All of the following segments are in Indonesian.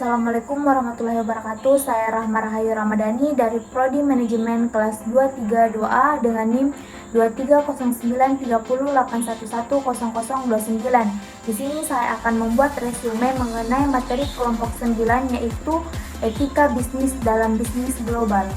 Assalamualaikum warahmatullahi wabarakatuh. Saya Rahma Rahayu Ramadhani dari Prodi Manajemen kelas 23 2A dengan NIM 23093081100029. Di sini saya akan membuat resume mengenai materi kelompok 9 yaitu etika bisnis dalam bisnis global.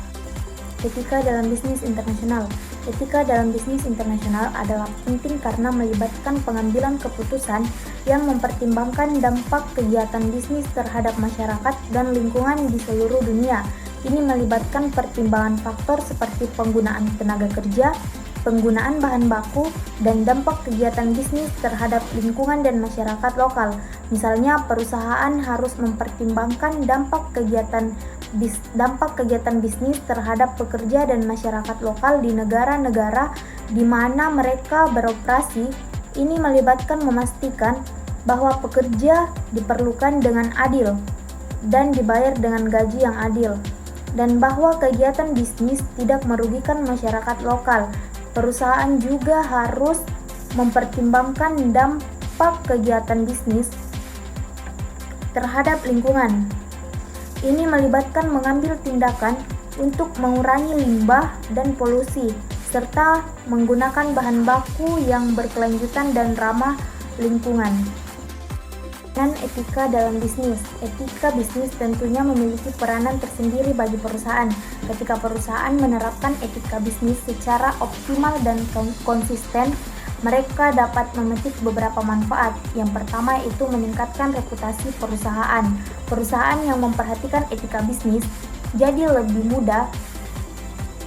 Etika dalam bisnis internasional. Etika dalam bisnis internasional adalah penting karena melibatkan pengambilan keputusan yang mempertimbangkan dampak kegiatan bisnis terhadap masyarakat dan lingkungan di seluruh dunia. Ini melibatkan pertimbangan faktor seperti penggunaan tenaga kerja, penggunaan bahan baku, dan dampak kegiatan bisnis terhadap lingkungan dan masyarakat lokal. Misalnya, perusahaan harus mempertimbangkan dampak kegiatan bisnis terhadap pekerja dan masyarakat lokal di negara-negara di mana mereka beroperasi. Ini melibatkan memastikan bahwa pekerja diperlukan dengan adil dan dibayar dengan gaji yang adil, dan bahwa kegiatan bisnis tidak merugikan masyarakat lokal. Perusahaan juga harus mempertimbangkan dampak kegiatan bisnis terhadap lingkungan. Ini melibatkan mengambil tindakan untuk mengurangi limbah dan polusi, serta menggunakan bahan baku yang berkelanjutan dan ramah lingkungan. Dan etika dalam bisnis. Etika bisnis tentunya memiliki peranan tersendiri bagi perusahaan. Ketika perusahaan menerapkan etika bisnis secara optimal dan konsisten, mereka dapat memetik beberapa manfaat. Yang pertama yaitu meningkatkan reputasi perusahaan. Perusahaan yang memperhatikan etika bisnis jadi lebih mudah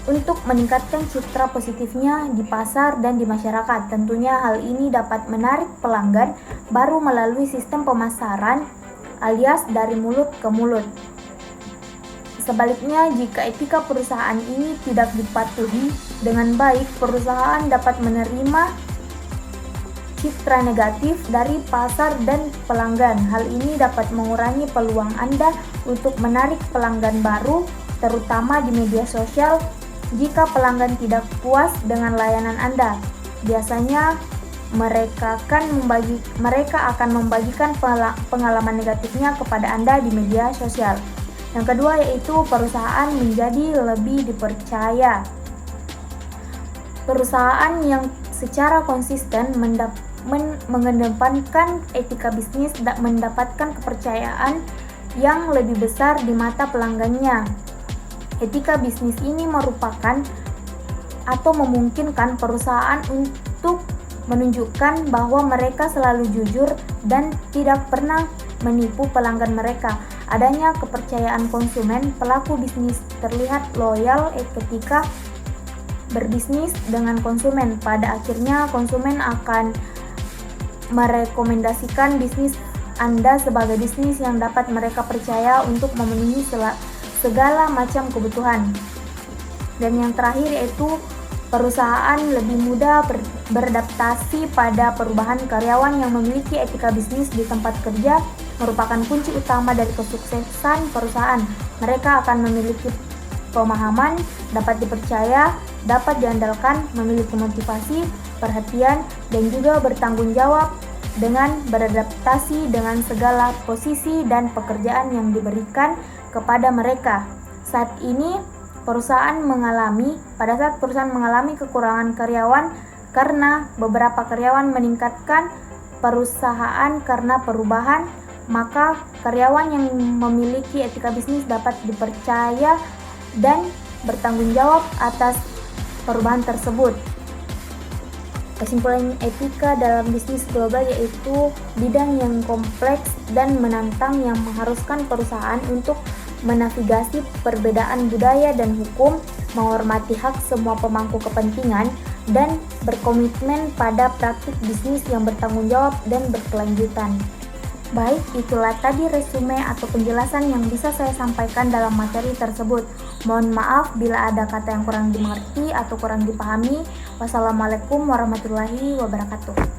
untuk meningkatkan citra positifnya di pasar dan di masyarakat. Tentunya hal ini dapat menarik pelanggan baru melalui sistem pemasaran alias dari mulut ke mulut. Sebaliknya, jika etika perusahaan ini tidak dipatuhi dengan baik, perusahaan dapat menerima citra negatif dari pasar dan pelanggan. Hal ini dapat mengurangi peluang Anda untuk menarik pelanggan baru, terutama di media sosial. Jika pelanggan tidak puas dengan layanan Anda, biasanya mereka akan membagikan pengalaman negatifnya kepada Anda di media sosial. Yang kedua yaitu perusahaan menjadi lebih dipercaya. Perusahaan yang secara konsisten mengedepankan etika bisnis mendapatkan kepercayaan yang lebih besar di mata pelanggannya. Etika bisnis ini merupakan atau memungkinkan perusahaan untuk menunjukkan bahwa mereka selalu jujur dan tidak pernah menipu pelanggan mereka. Adanya kepercayaan konsumen, pelaku bisnis terlihat loyal ketika berbisnis dengan konsumen. Pada akhirnya, konsumen akan merekomendasikan bisnis Anda sebagai bisnis yang dapat mereka percaya untuk memenuhi segala macam kebutuhan. Dan yang terakhir yaitu perusahaan lebih mudah beradaptasi pada perubahan. Karyawan yang memiliki etika bisnis di tempat kerja merupakan kunci utama dari kesuksesan perusahaan. Mereka akan memiliki pemahaman, dapat dipercaya, dapat diandalkan, memiliki motivasi, perhatian, dan juga bertanggung jawab dengan beradaptasi dengan segala posisi dan pekerjaan yang diberikan kepada mereka. Pada saat perusahaan mengalami kekurangan karyawan karena beberapa karyawan meningkatkan perusahaan karena perubahan, maka karyawan yang memiliki etika bisnis dapat dipercaya dan bertanggung jawab atas perubahan tersebut. Kesimpulan etika dalam bisnis global yaitu bidang yang kompleks dan menantang yang mengharuskan perusahaan untuk menavigasi perbedaan budaya dan hukum, menghormati hak semua pemangku kepentingan, dan berkomitmen pada praktik bisnis yang bertanggung jawab dan berkelanjutan. Baik, itulah tadi resume atau penjelasan yang bisa saya sampaikan dalam materi tersebut. Mohon maaf bila ada kata yang kurang dimengerti atau kurang dipahami. Wassalamualaikum warahmatullahi wabarakatuh.